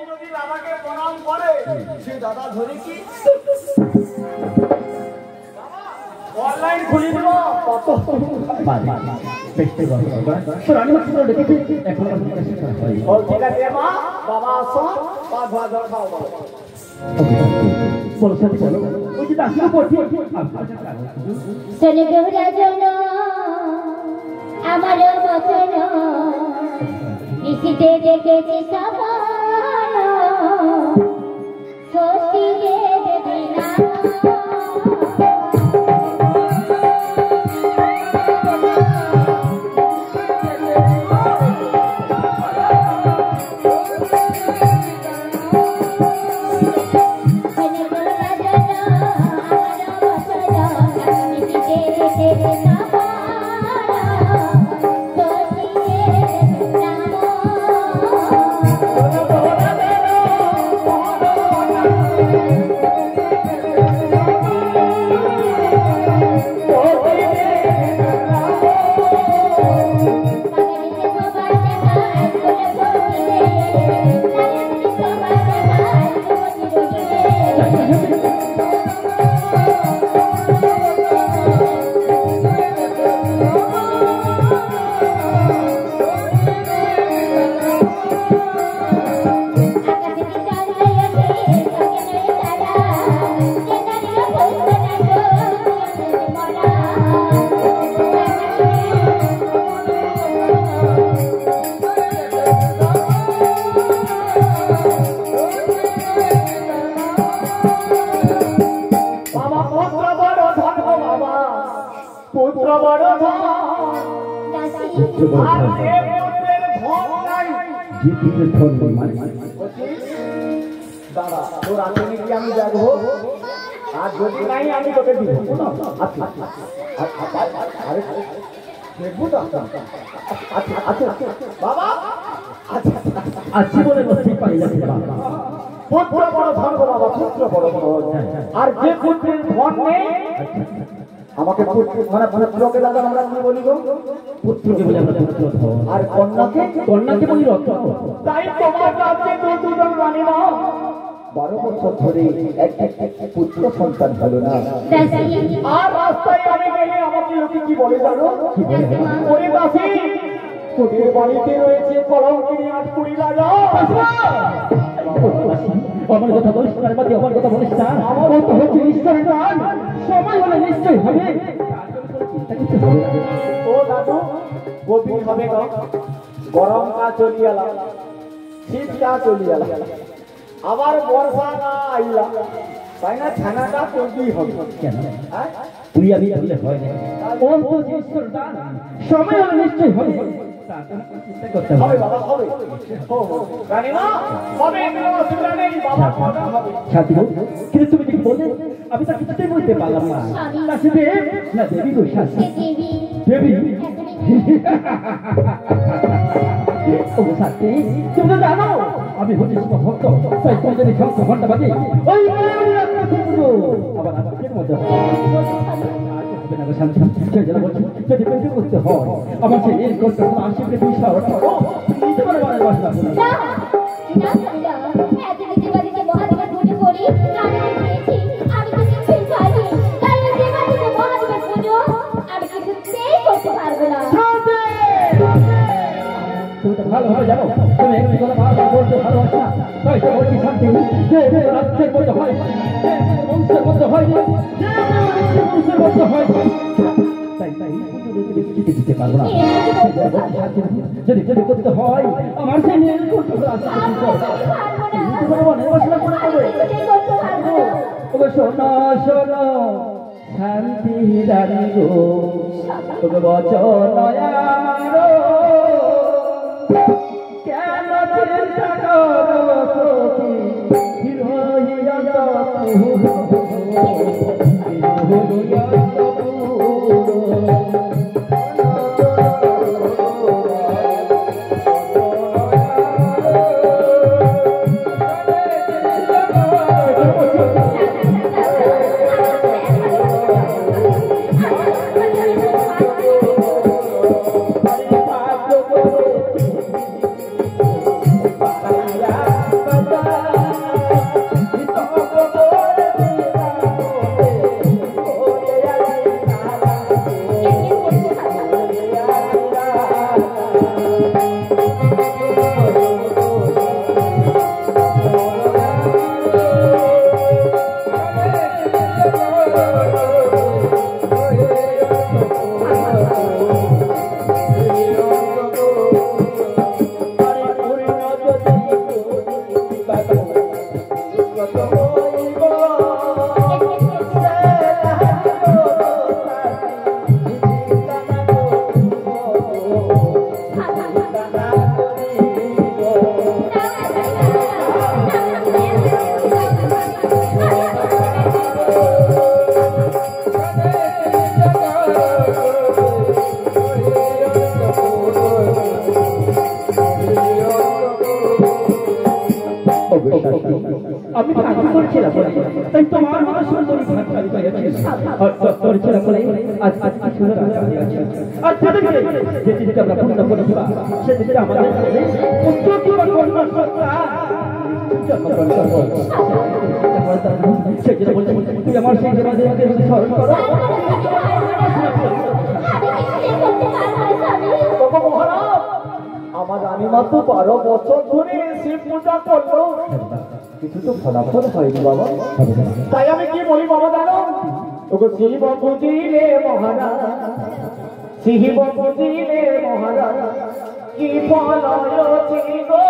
যদি দাদাকে প্রণাম করে সে দাদা ধরে কি অনলাইন খুলে দিব কত ঠিক আছে মা বাবা আসো পা ধোয়া জল খাও বলো সাথে বলো ওই যে দাসিও পড়ছি শোনে প্রহরাজন আমার বচন নিশিতে দেখেছি সবান ষষ্ঠী দেবী না দাদা তোর আগে কি আমি দেখবো আর যদি নাই আমি তোকে দিব দেখবো তো বাবা আচ্ছা বলে বসে পাই যাচ্ছে বাবা পুত্র বড় ধন গো বাবা পুত্র বড় বড় আর যে পুত্রের ধন নেই আমাকে মানে পুত্রকে দাদা আমরা কি বলি গো পুত্রকে বলি আমরা পুত্র আর কন্যাকে বলি রত্ন তাই তোমার কাছে দুজন রানী না 12 বছর ধরে এক পুত্র সন্তান হলো না আর রাস্তায় আমি গেলে আমাকে লোকে কি বলে জানো ওরে দাসী তোদের বাড়িতে রয়েছে কলঙ্কিনী আটকুড়ি রাজা আমার কথা বলিস না বাকি আমার কথা বলিস না আমার তো হচ্ছে ঈশ্বরের দান সময় হলে নিশ্চয়ই হবে ও দাদু গভীর হবে গরম কা চলি এলা শীত কা চলি এলা আবার বর্ষা না আইলা তাই না ছানাটা চলতেই হবে কেন তুই আমি বললে হয় না ও তো ঈশ্বরের দান সময় হলে নিশ্চয়ই হবে কিন্তু তুমি কি বললে আমি তা কিছুতেই বলতে পারলাম না দেবী গো দেবী ও সাথী তুমি জানো আমি হচ্ছি ভক্ত তাই তুমি যদি ভক্ত ঘন্টা বাজে ওই আবার আজকের মধ্যে যদি পেটে করতে হয় আমার সেই এই করতে আশিকে দুই শহর নিতে পারে মানে বাসনা ভালো ভালো জানো তুমি একটি কথা ভালো বলতে ভালোবাসা তাই তো বলছি শান্তি যে রাজ্যের মধ্যে হয় বংশের মধ্যে হয় বংশের মধ্যে হয় তাই দিতে পারবো না যদি যদি করতে হয় আমার সেই নিয়ে শোনো শোনো শান্তি দাঁড়ি গো তোকে বচন কেন চিন্তা করো সখী আমি কাজ করছিলাম তাই তোমার মতো সুন্দরী ভাবি পেয়েছি করছিলাম বলে আজ কি সুন্দর আর যেতে গেলে যে চিন্তা আমরা পূর্ণ করেছি সে চিন্তা আমাদের পুত্র কি বা কন্যা তুই আমার সেই স্মরণ করো মহারাজ আমার রানীমা তো 12 বছর ধরে শিব পূজা করলো, কিছু তো ফলাফল হয়নি বাবা। তাই আমি কি বলি বাবা জানো, ওগো শিব বুঝিলে মহারাজ, শিব বুঝিলে মহারাজ কি ফল গো